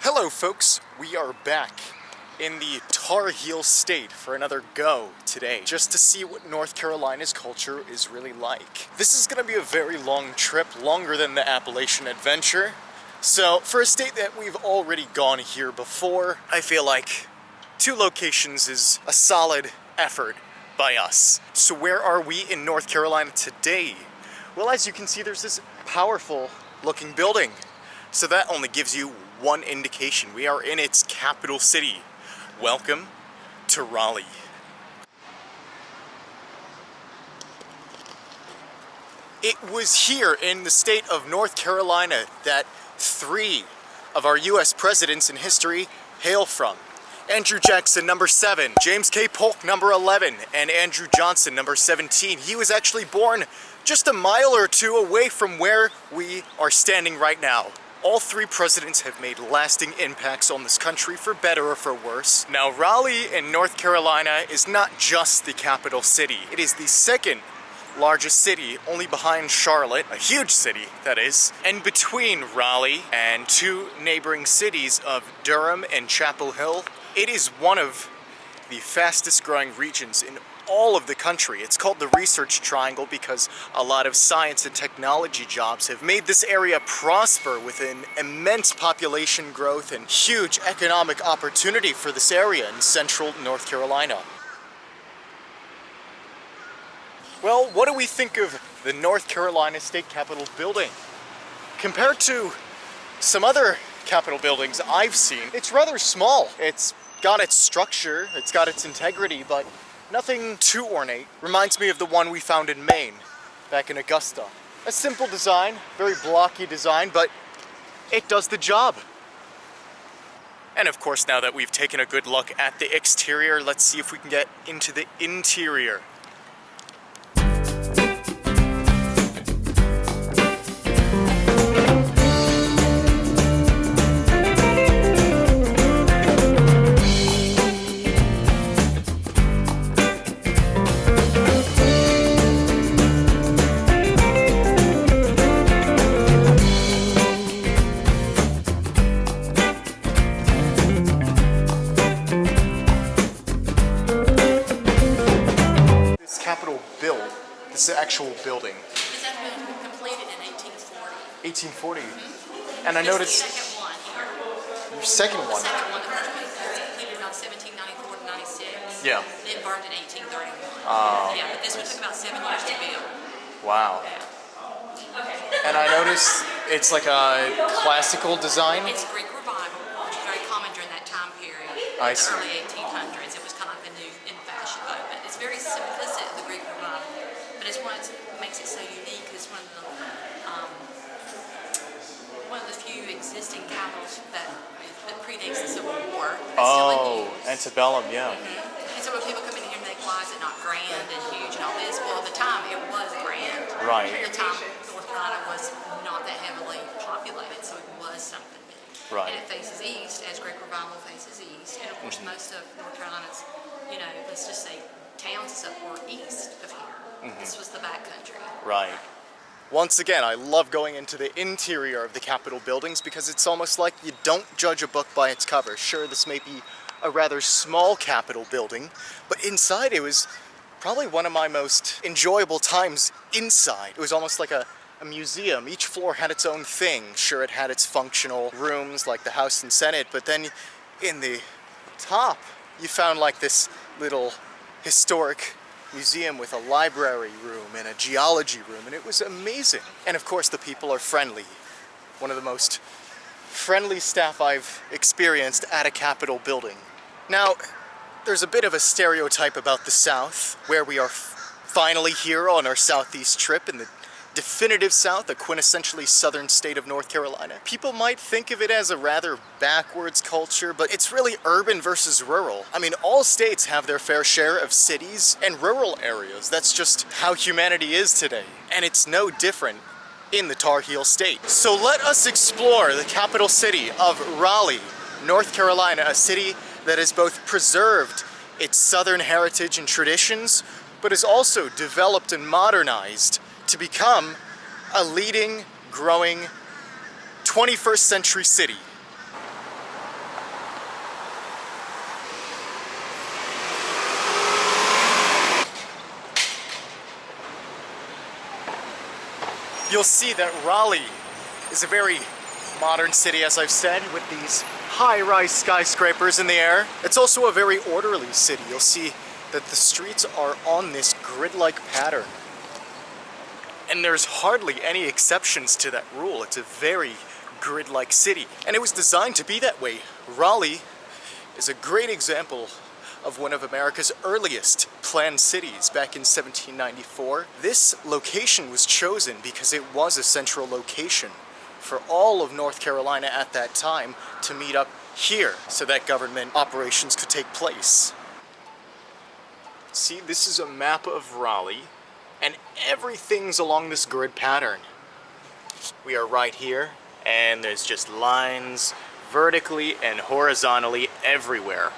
Hello folks, we are back in the Tar Heel State for another go today, just to see what North Carolina's culture is really like. This is going to be a very long trip, longer than the Appalachian Adventure. So for a state that we've already gone here before, I feel like 2 locations is a solid effort by us. So where are we in North Carolina today? Well, as you can see, there's this powerful looking building. So that only gives you one indication. We are in its capital city. Welcome to Raleigh. It was here in the state of North Carolina that 3 of our US presidents in history hail from. Andrew Jackson, number 7, James K. Polk, number 11, and Andrew Johnson, number 17. He was actually born just a mile or 2 away from where we are standing right now. All 3 presidents have made lasting impacts on this country, for better or for worse. Now, Raleigh in North Carolina is not just the capital city. It is the 2nd largest city, only behind Charlotte, a huge city, that is. And between Raleigh and 2 neighboring cities of Durham and Chapel Hill, it is one of the fastest growing regions in all of the country. It's called the Research Triangle because a lot of science and technology jobs have made this area prosper with an immense population growth and huge economic opportunity for this area in central North Carolina. Well, what do we think of the North Carolina State Capitol building? Compared to some other Capitol buildings I've seen, it's rather small. It's got its structure, it's got its integrity, but nothing too ornate. Reminds me of the one we found in Maine, back in Augusta. A simple design, very blocky design, but it does the job. And of course, now that we've taken a good look at the exterior, let's see if we can get into the interior. This is the actual building. This has been completed in 1840. 1840. And I noticed. The second one here. Your second one? The second one, the first one was completed on 1794 to 96. Yeah. It burned in 1831. Yeah, but this one took about 7 years to build. Wow. Yeah. And I noticed it's like a classical design. It's Greek Revival, which was very common during that time period. I the see. Early 1800s. It was kind of like the new in fashion moment. It's very simplistic, the Greek Revival. But it's what makes it so unique. It's one of the few existing capitals that predates the Civil War. Oh, antebellum, yeah. Mm-hmm. And so when people come in here and think, why is it not grand and huge and all this? Well, at the time it was grand. Right. At the time, North Carolina was not that heavily populated, so it was something big. Right. And it faces east, as Greek Revival faces east. And of course, most of North Carolina's, let's just say towns and stuff were east of here. This was the back country. Right. Once again, I love going into the interior of the Capitol buildings because it's almost like you don't judge a book by its cover. Sure, this may be a rather small Capitol building, but inside it was probably one of my most enjoyable times inside. It was almost like a museum. Each floor had its own thing. Sure, it had its functional rooms like the House and Senate, but then in the top, you found like this little historic museum with a library room and a geology room, and it was amazing. And of course, the people are friendly. One of the most friendly staff I've experienced at a Capitol building. Now, there's a bit of a stereotype about the South, where we are finally here on our Southeast trip in the definitive South, a quintessentially southern state of North Carolina. People might think of it as a rather backwards culture, but it's really urban versus rural. I mean, all states have their fair share of cities and rural areas. That's just how humanity is today. And it's no different in the Tar Heel State. So let us explore the capital city of Raleigh, North Carolina, a city that has both preserved its southern heritage and traditions, but has also developed and modernized to become a leading, growing 21st century city. You'll see that Raleigh is a very modern city, as I've said, with these high-rise skyscrapers in the air. It's also a very orderly city. You'll see that the streets are on this grid-like pattern. And there's hardly any exceptions to that rule. It's a very grid-like city. And it was designed to be that way. Raleigh is a great example of one of America's earliest planned cities back in 1794. This location was chosen because it was a central location for all of North Carolina at that time to meet up here so that government operations could take place. See, this is a map of Raleigh, and everything's along this grid pattern. We are right here, and there's just lines vertically and horizontally everywhere.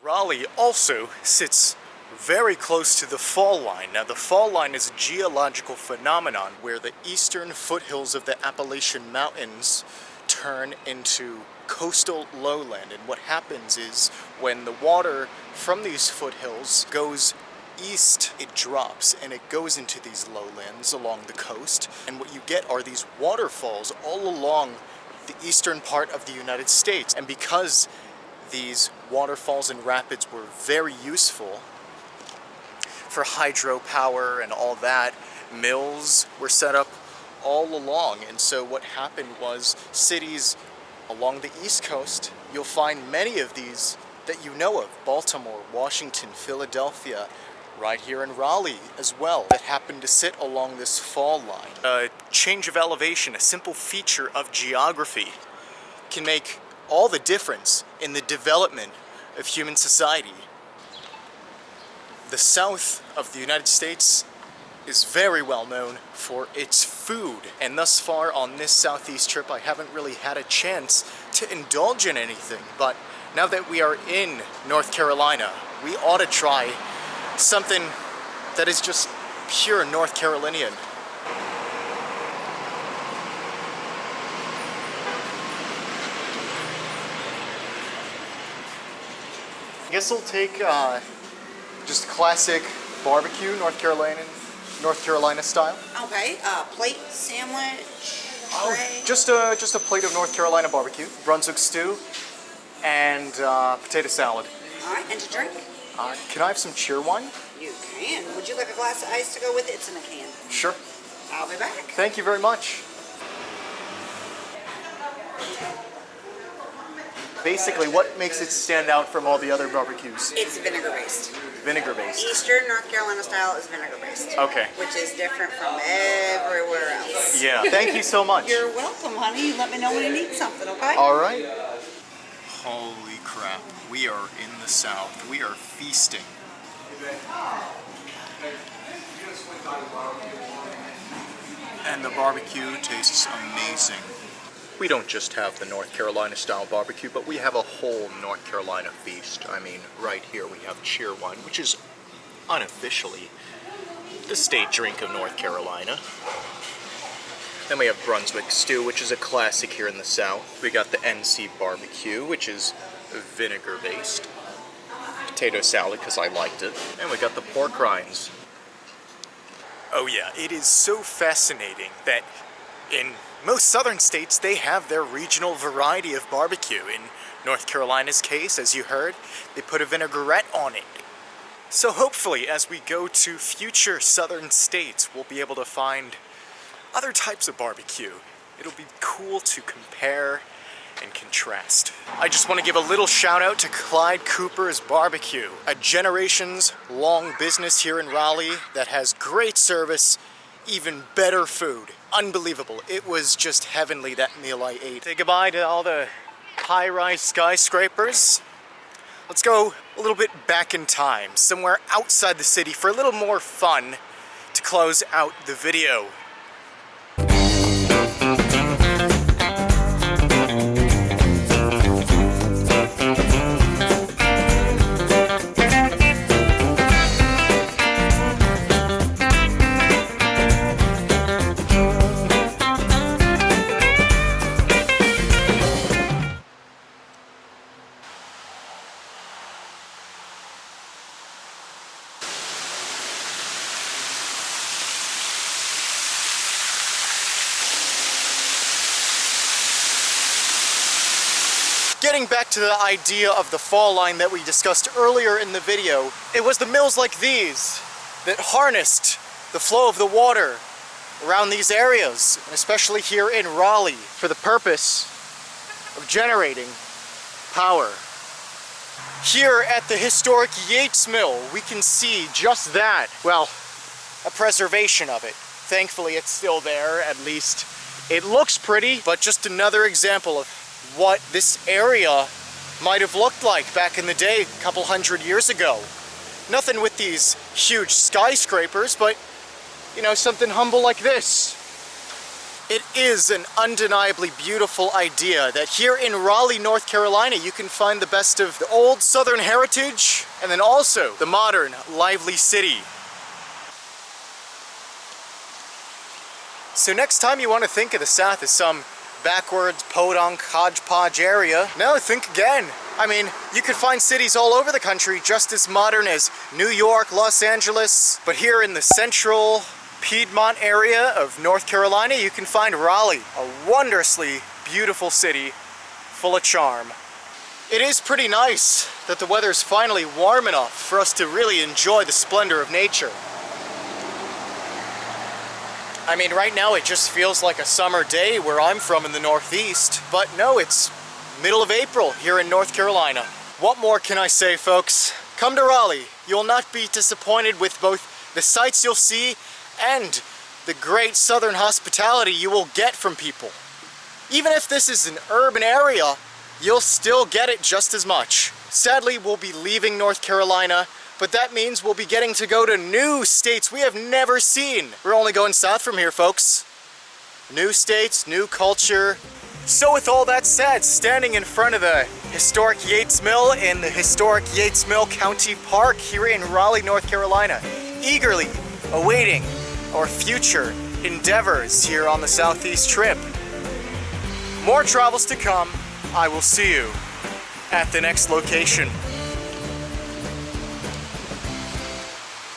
Raleigh also sits very close to the fall line. Now, the fall line is a geological phenomenon where the eastern foothills of the Appalachian Mountains turn into coastal lowland. And what happens is when the water from these foothills goes east, it drops and it goes into these lowlands along the coast. And what you get are these waterfalls all along the eastern part of the United States. And because these waterfalls and rapids were very useful for hydropower and all that, mills were set up all along. And so what happened was cities along the East Coast, you'll find many of these that you know of: Baltimore, Washington, Philadelphia, right here in Raleigh as well, that happen to sit along this fall line. A change of elevation, a simple feature of geography, can make all the difference in the development of human society. The South of the United States is very well known for its food, and thus far on this southeast trip I haven't really had a chance to indulge in anything, but now that we are in North Carolina, we ought to try something that is just pure North Carolinian. I guess I'll take just classic barbecue, North Carolina style. Okay, plate, sandwich, Oh, tray. just a plate of North Carolina barbecue, Brunswick stew, and potato salad. All right, and to drink? Can I have some cheer wine? You can. Would you like a glass of ice to go with it? It's in a can. Sure. I'll be back. Thank you very much. Basically, what makes it stand out from all the other barbecues? It's vinegar-based. Vinegar-based. Eastern North Carolina style is vinegar-based. Okay. Which is different from everywhere else. Yeah, thank you so much. You're welcome, honey. You let me know when you need something, okay? All right. Holy crap, we are in the South. We are feasting. And the barbecue tastes amazing. We don't just have the North Carolina style barbecue, but we have a whole North Carolina feast. I mean, right here we have cheer wine, which is unofficially the state drink of North Carolina. Then we have Brunswick stew, which is a classic here in the South. We got the NC barbecue, which is vinegar-based. Potato salad, because I liked it. And we got the pork rinds. Oh yeah, it is so fascinating that in most southern states, they have their regional variety of barbecue. In North Carolina's case, as you heard, they put a vinaigrette on it. So hopefully, as we go to future southern states, we'll be able to find other types of barbecue. It'll be cool to compare in contrast. I just want to give a little shout out to Clyde Cooper's Barbecue, a generations-long business here in Raleigh that has great service, even better food. Unbelievable. It was just heavenly, that meal I ate. Say goodbye to all the high-rise skyscrapers. Let's go a little bit back in time, somewhere outside the city for a little more fun to close out the video. Getting back to the idea of the fall line that we discussed earlier in the video, it was the mills like these that harnessed the flow of the water around these areas, and especially here in Raleigh, for the purpose of generating power. Here at the historic Yates Mill, we can see just that. Well, a preservation of it. Thankfully, it's still there, at least it looks pretty, but just another example of what this area might have looked like back in the day, a couple hundred years ago. Nothing with these huge skyscrapers, but, you know, something humble like this. It is an undeniably beautiful idea that here in Raleigh, North Carolina, you can find the best of the old Southern heritage and then also the modern, lively city. So next time you want to think of the South as some backwards, podunk, hodgepodge area, no, think again. I mean, you could find cities all over the country just as modern as New York, Los Angeles, but here in the central Piedmont area of North Carolina, you can find Raleigh, a wondrously beautiful city full of charm. It is pretty nice that the weather's finally warm enough for us to really enjoy the splendor of nature. I mean, right now it just feels like a summer day where I'm from in the Northeast, but no, it's middle of April here in North Carolina. What more can I say, folks? Come to Raleigh. You'll not be disappointed with both the sights you'll see and the great Southern hospitality you will get from people. Even if this is an urban area, you'll still get it just as much. Sadly, we'll be leaving North Carolina, but that means we'll be getting to go to new states we have never seen. We're only going south from here, folks. New states, new culture. So with all that said, standing in front of the historic Yates Mill in the historic Yates Mill County Park here in Raleigh, North Carolina, eagerly awaiting our future endeavors here on the Southeast trip. More travels to come. I will see you at the next location.